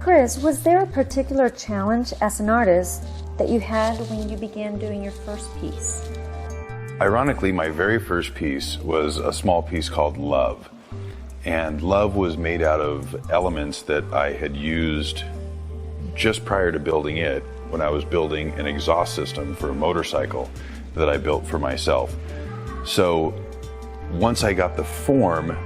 Chris, was there a particular challenge as an artist that you had when you began doing your first piece? Ironically, my very first piece was a small piece called Love. And Love was made out of elements that I had used just prior to building it when I was building an exhaust system for a motorcycle that I built for myself. So once I got the form,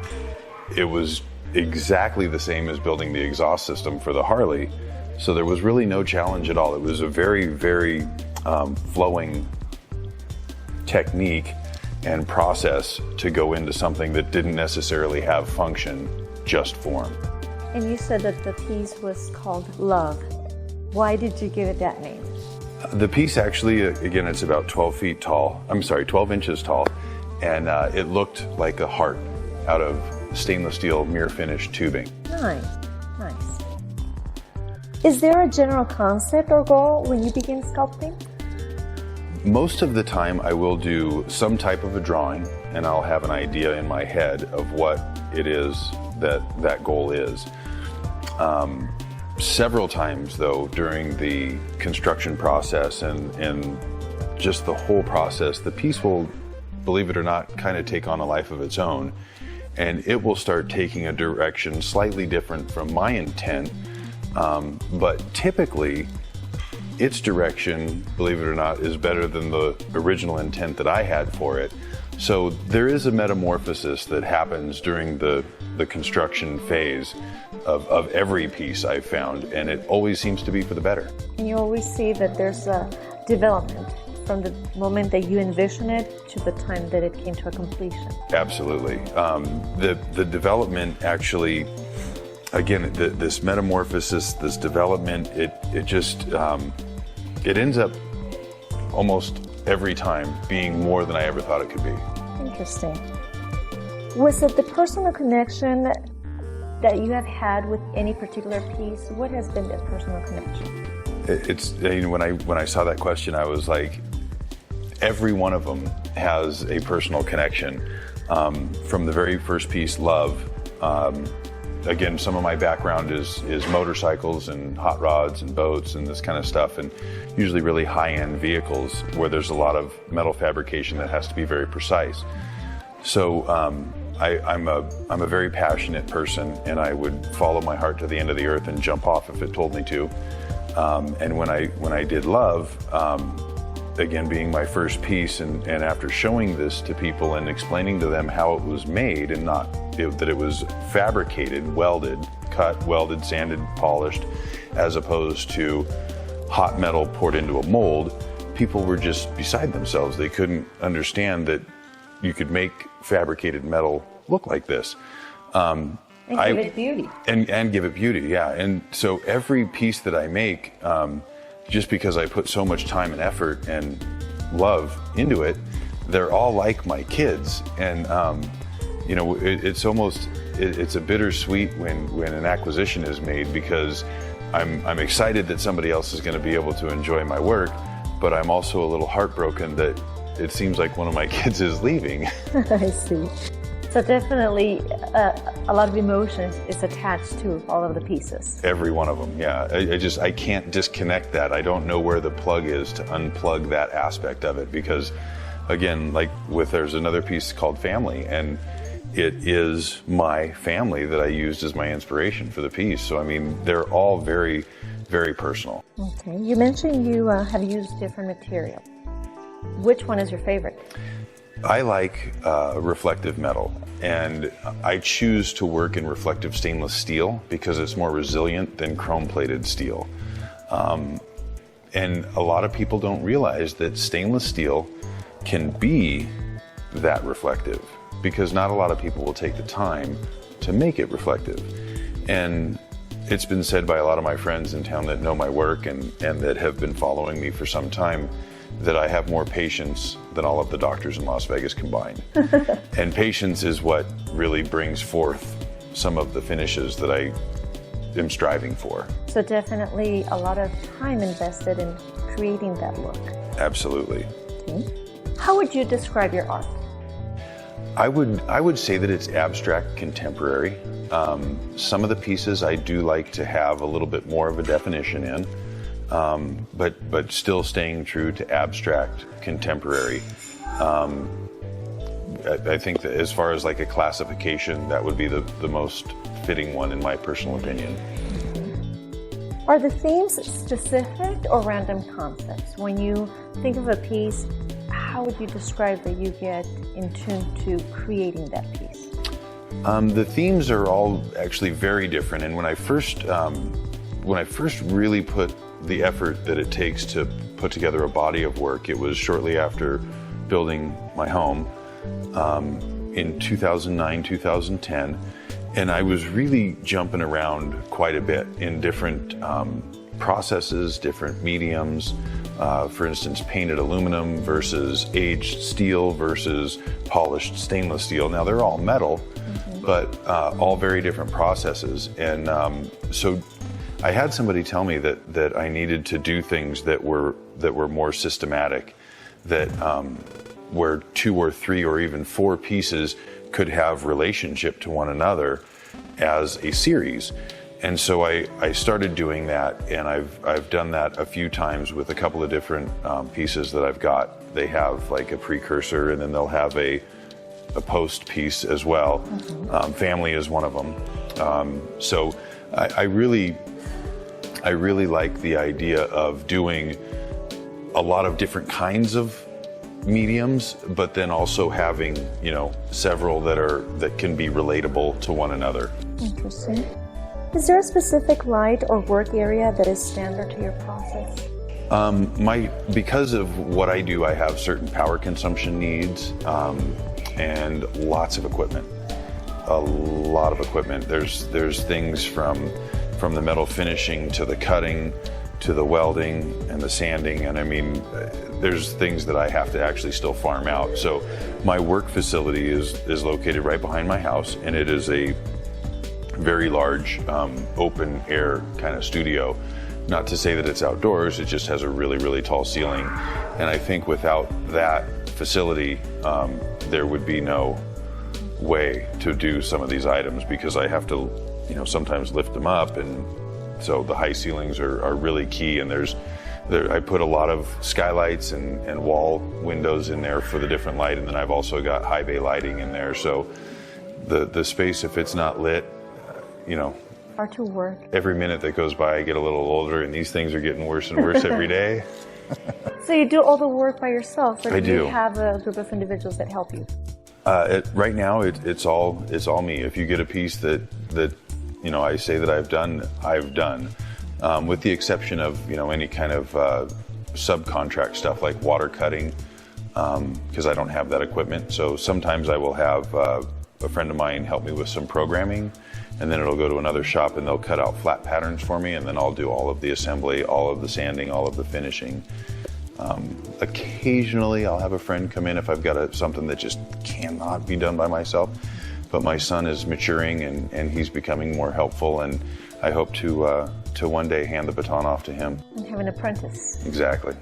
it was exactly the same as building the exhaust system for the Harley. So there was really no challenge at all. It was a very, very flowing technique and process to go into something that didn't necessarily have function, just form. And you said that the piece was called Love. Why did you give it that name? The piece actually, again, it's about 12 inches tall, and it looked like a heart out of stainless steel mirror finish tubing. Nice, nice. Is there a general concept or goal when you begin sculpting? Most of the time I will do some type of a drawing, and I'll have an idea in my head of what it is that goal is. Several times though, during the construction process and just the whole process, the piece will, believe it or not, kind of take on a life of its own, and it will start taking a direction slightly different from my intent, but typically its direction, believe it or not, is better than the original intent that I had for it. So there is a metamorphosis that happens during the construction phase of every piece I've found, and it always seems to be for the better. And you always see that there's a development from the moment that you envision it to the time that it came to a completion. Absolutely. The development actually, again, this metamorphosis, this development, it just, it ends up almost every time being more than I ever thought it could be. Interesting. Was it the personal connection that you have had with any particular piece? What has been that personal connection? It's, you know, when I saw that question, I was like, every one of them has a personal connection. From the very first piece, Love, again, some of my background is motorcycles and hot rods and boats and this kind of stuff, and usually really high-end vehicles where there's a lot of metal fabrication that has to be very precise. So I'm a very passionate person, and I would follow my heart to the end of the earth and jump off if it told me to. And when I did Love, again, being my first piece, and after showing this to people and explaining to them how it was made and that it was fabricated, welded, cut, welded, sanded, polished, as opposed to hot metal poured into a mold, people were just beside themselves. They couldn't understand that you could make fabricated metal look like this. And give it beauty. And give it beauty, yeah. And so every piece that I make, just because I put so much time and effort and love into it, they're all like my kids. And you know, it's a bittersweet when an acquisition is made, because I'm excited that somebody else is going to be able to enjoy my work, but I'm also a little heartbroken that it seems like one of my kids is leaving. I see. So definitely a lot of emotions is attached to all of the pieces. Every one of them, yeah. I can't disconnect that. I don't know where the plug is to unplug that aspect of it, because again, like there's another piece called Family, and it is my family that I used as my inspiration for the piece. So I mean, they're all very, very personal. Okay, you mentioned you have used different material. Which one is your favorite? I like reflective metal, and I choose to work in reflective stainless steel because it's more resilient than chrome-plated steel. And a lot of people don't realize that stainless steel can be that reflective, because not a lot of people will take the time to make it reflective. And it's been said by a lot of my friends in town that know my work and that have been following me for some time, that I have more patience than all of the doctors in Las Vegas combined. And patience is what really brings forth some of the finishes that I am striving for. So definitely a lot of time invested in creating that look. Absolutely. Okay. How would you describe your art? I would say that it's abstract contemporary. Some of the pieces I do like to have a little bit more of a definition in, but still staying true to abstract contemporary. I think that as far as like a classification, that would be the most fitting one in my personal opinion. Are the themes specific or random concepts? When you think of a piece, how would you describe that you get in tune to creating that piece? The themes are all actually very different, and when I first really put the effort that it takes to put together a body of work, it was shortly after building my home in 2009, 2010, and I was really jumping around quite a bit in different processes, different mediums. For instance, painted aluminum versus aged steel versus polished stainless steel. Now they're all metal, but all very different processes. And so I had somebody tell me that I needed to do things that were more systematic, that where 2 or 3 or even 4 pieces could have relationship to one another as a series. And so I started doing that, and I've done that a few times with a couple of different pieces that I've got. They have like a precursor, and then they'll have a post piece as well. Family is one of them. So I really like the idea of doing a lot of different kinds of mediums, but then also having, several that can be relatable to one another. Interesting. Is there a specific light or work area that is standard to your process? Because of what I do, I have certain power consumption needs and lots of equipment. A lot of equipment. There's things from the metal finishing to the cutting to the welding and the sanding, and I mean, there's things that I have to actually still farm out. So my work facility is located right behind my house, and it is a very large open air kind of studio. Not to say that it's outdoors, it just has a really, really tall ceiling. And I think without that facility, there would be no way to do some of these items, because I have to, sometimes lift them up, and so the high ceilings are really key. And I put a lot of skylights and wall windows in there for the different light, and then I've also got high bay lighting in there. So the space, if it's not lit, Hard to work. Every minute that goes by, I get a little older, and these things are getting worse and worse every day. So you do all the work by yourself, or I do do. you have a group of individuals that help you? Right now, it's all me. If you get a piece that I say that I've done, with the exception of any kind of subcontract stuff like water cutting, because I don't have that equipment. So sometimes I will have a friend of mine help me with some programming, and then it'll go to another shop and they'll cut out flat patterns for me, and then I'll do all of the assembly, all of the sanding, all of the finishing. Occasionally I'll have a friend come in if I've got something that just cannot be done by myself, but my son is maturing and he's becoming more helpful, and I hope to one day hand the baton off to him. And have an apprentice. Exactly.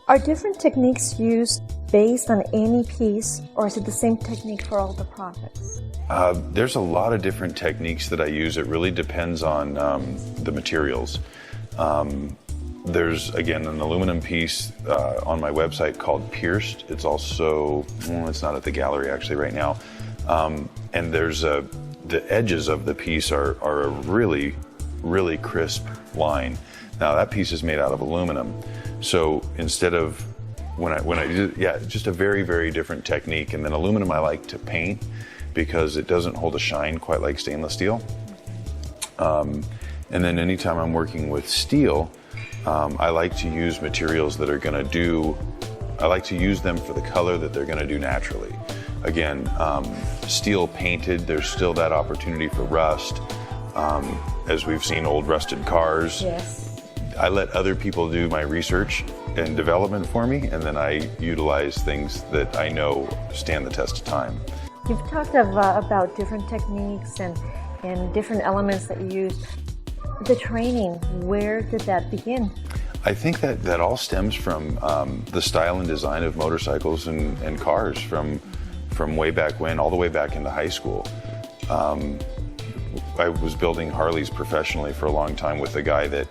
Are different techniques used based on any piece, or is it the same technique for all the projects? There's a lot of different techniques that I use. It really depends on the materials. There's, again, an aluminum piece on my website called Pierced. It's also, it's not at the gallery actually right now. And there's the edges of the piece are a really, really crisp line. Now that piece is made out of aluminum. So instead of, when I do, just a very, very different technique. And then aluminum I like to paint because it doesn't hold a shine quite like stainless steel. And then anytime I'm working with steel, I like to use materials that are going to I like to use them for the color that they're going to do naturally. Again, steel painted, there's still that opportunity for rust. As we've seen old rusted cars. Yes. I let other people do my research and development for me, and then I utilize things that I know stand the test of time. You've talked about different techniques and different elements that you use. The training, where did that begin? I think that all stems from the style and design of motorcycles and cars from from way back when, all the way back into high school. I was building Harleys professionally for a long time with a guy that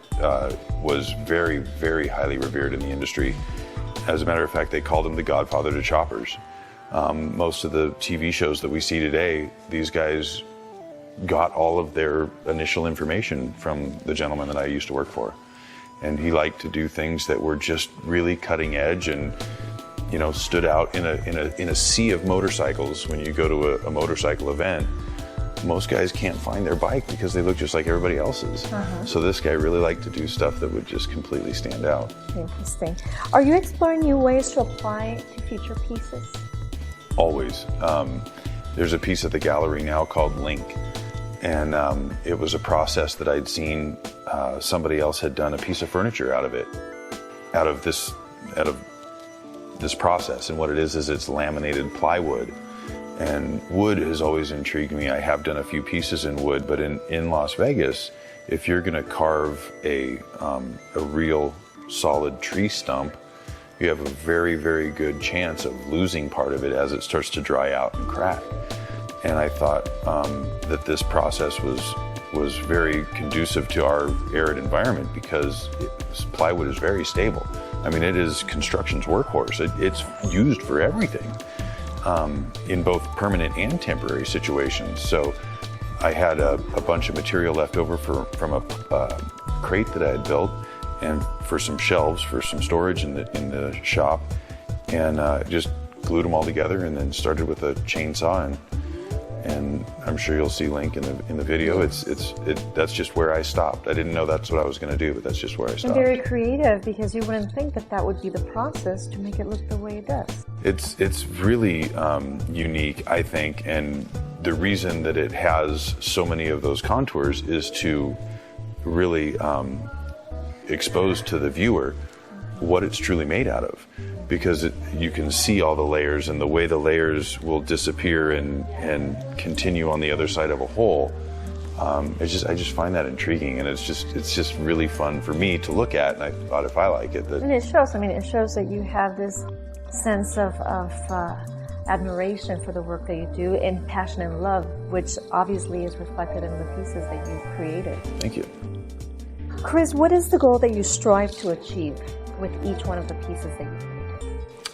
was very, very highly revered in the industry. As a matter of fact, they called him the godfather to choppers. Most of the TV shows that we see today, these guys got all of their initial information from the gentleman that I used to work for. And he liked to do things that were just really cutting edge and, you know, stood out in a sea of motorcycles. When you go to a motorcycle event, most guys can't find their bike because they look just like everybody else's. So this guy really liked to do stuff that would just completely stand out. Interesting. Are you exploring new ways to apply to future pieces? Always. There's a piece at the gallery now called Link, and it was a process that I'd seen somebody else had done a piece of furniture out of this process. And what it is it's laminated plywood. And wood has always intrigued me. I have done a few pieces in wood, but in Las Vegas, if you're going to carve a real solid tree stump, you have a very, very good chance of losing part of it as it starts to dry out and crack. And I thought that this process was very conducive to our arid environment because plywood is very stable. I mean, it is construction's workhorse. It's used for everything. In both permanent and temporary situations. So I had a bunch of material left over from a crate that I had built and for some shelves for some storage in the shop, and just glued them all together and then started with a chainsaw, and I'm sure you'll see Link in the video. That's just where I stopped. I didn't know that's what I was going to do, but that's just where I stopped. And very creative, because you wouldn't think that would be the process to make it look the way it does. It's really unique, I think, and the reason that it has so many of those contours is to really expose to the viewer what it's truly made out of, because you can see all the layers and the way the layers will disappear and continue on the other side of a hole. I just find that intriguing, and it's just really fun for me to look at, and I thought if I like it, that... And it shows. I mean, it shows that you have this sense of admiration for the work that you do, and passion and love, which obviously is reflected in the pieces that you created. Thank you. Chris, what is the goal that you strive to achieve with each one of the pieces that you create?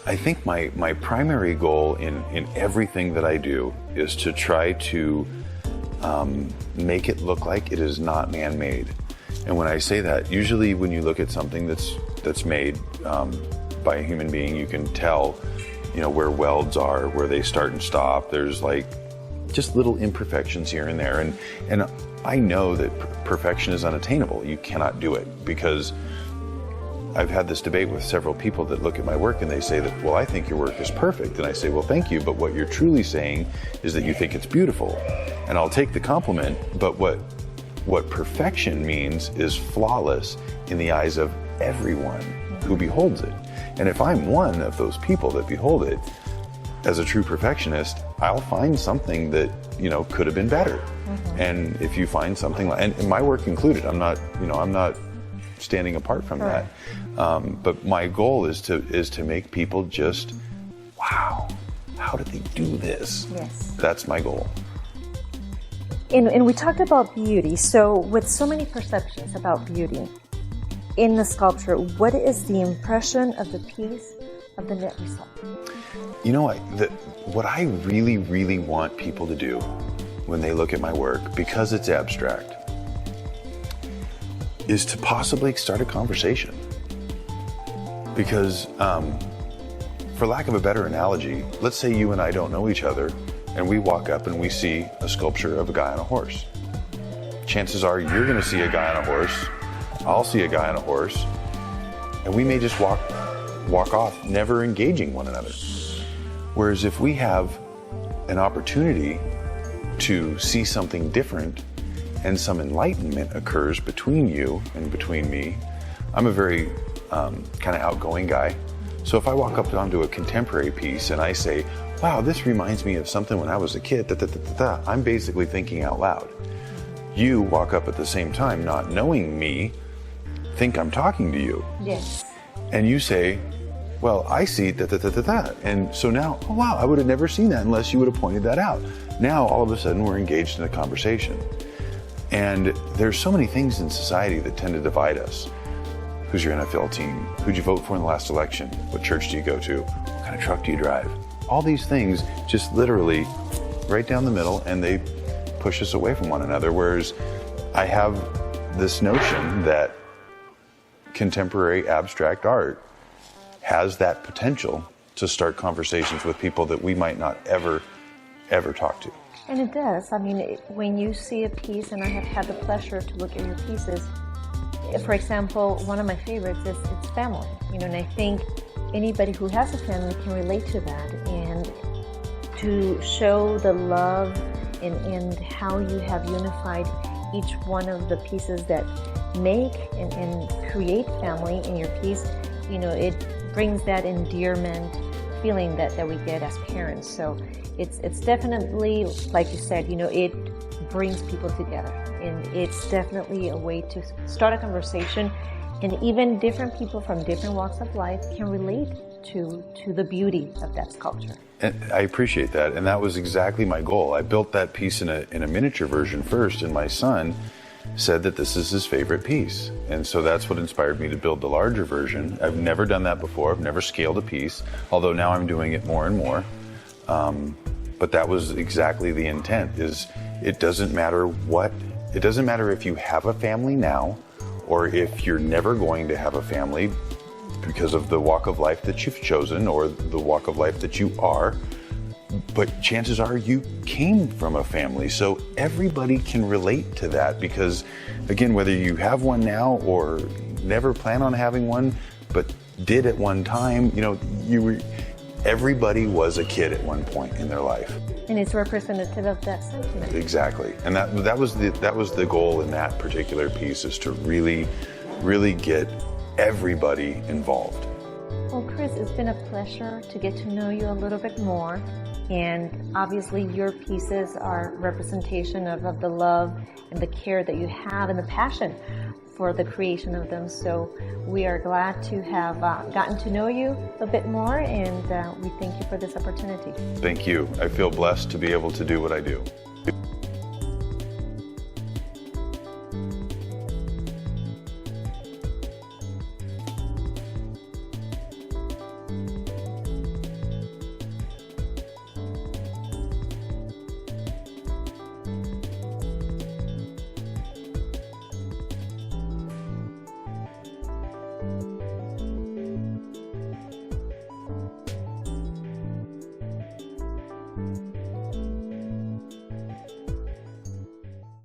I think my primary goal in everything that I do is to try to make it look like it is not man-made. And when I say that, usually when you look at something that's made by a human being, you can tell, you know, where welds are, where they start and stop. There's like just little imperfections here and there. And I know that perfection is unattainable. You cannot do it, because I've had this debate with several people that look at my work and they say that, well, I think your work is perfect. And I say, well, thank you, but what you're truly saying is that you think it's beautiful. And I'll take the compliment, but what perfection means is flawless in the eyes of everyone who beholds it. And if I'm one of those people that behold it, as a true perfectionist, I'll find something that, you know, could have been better. And if you find something, and my work included, I'm not standing apart from that. But my goal is to make people just, wow, how did they do this? Yes. That's my goal. And we talked about beauty. So with so many perceptions about beauty in the sculpture, what is the impression of the piece, of the net result? You know, what I really, really want people to do when they look at my work, because it's abstract, is to possibly start a conversation. Because, for lack of a better analogy, let's say you and I don't know each other, and we walk up and we see a sculpture of a guy on a horse. Chances are you're going to see a guy on a horse, I'll see a guy on a horse, and we may just walk off, never engaging one another. Whereas if we have an opportunity to see something different and some enlightenment occurs between you and between me, I'm a very kind of outgoing guy. So if I walk up onto a contemporary piece and I say, wow, this reminds me of something when I was a kid, I'm basically thinking out loud. You walk up at the same time, not knowing me, think I'm talking to you. Yes. And you say, well, I see that. And so now, oh wow, I would have never seen that unless you would have pointed that out. Now, all of a sudden, we're engaged in a conversation. And there's so many things in society that tend to divide us. Who's your NFL team? Who'd you vote for in the last election? What church do you go to? What kind of truck do you drive? All these things just literally right down the middle, and they push us away from one another. Whereas I have this notion that contemporary abstract art has that potential to start conversations with people that we might not ever talk to. And it does. I mean, when you see a piece, and I have had the pleasure to look at your pieces, for example, one of my favorites is it's family. You know, and I think anybody who has a family can relate to that, and to show the love and how you have unified each one of the pieces that make and create family in your piece, you know, it brings that endearment feeling that we get as parents. So it's definitely, like you said, you know, it brings people together, and it's definitely a way to start a conversation, and even different people from different walks of life can relate to the beauty of that sculpture. And I appreciate that, and that was exactly my goal. I built that piece in a miniature version first, and my son said that this is his favorite piece. And so that's what inspired me to build the larger version. I've never done that before. I've never scaled a piece, although now I'm doing it more and more. But that was exactly the intent, is it doesn't matter if you have a family now, or if you're never going to have a family because of the walk of life that you've chosen or the walk of life that you are. But chances are you came from a family, so everybody can relate to that, because again, whether you have one now or never plan on having one, but did at one time, you know, everybody was a kid at one point in their life. And it's representative of that sentiment. Exactly. And that was the goal in that particular piece, is to really get everybody involved. Well, Chris, it's been a pleasure to get to know you a little bit more. And obviously your pieces are representation of the love and the care that you have and the passion for the creation of them. So we are glad to have gotten to know you a bit more, and we thank you for this opportunity. Thank you. I feel blessed to be able to do what I do.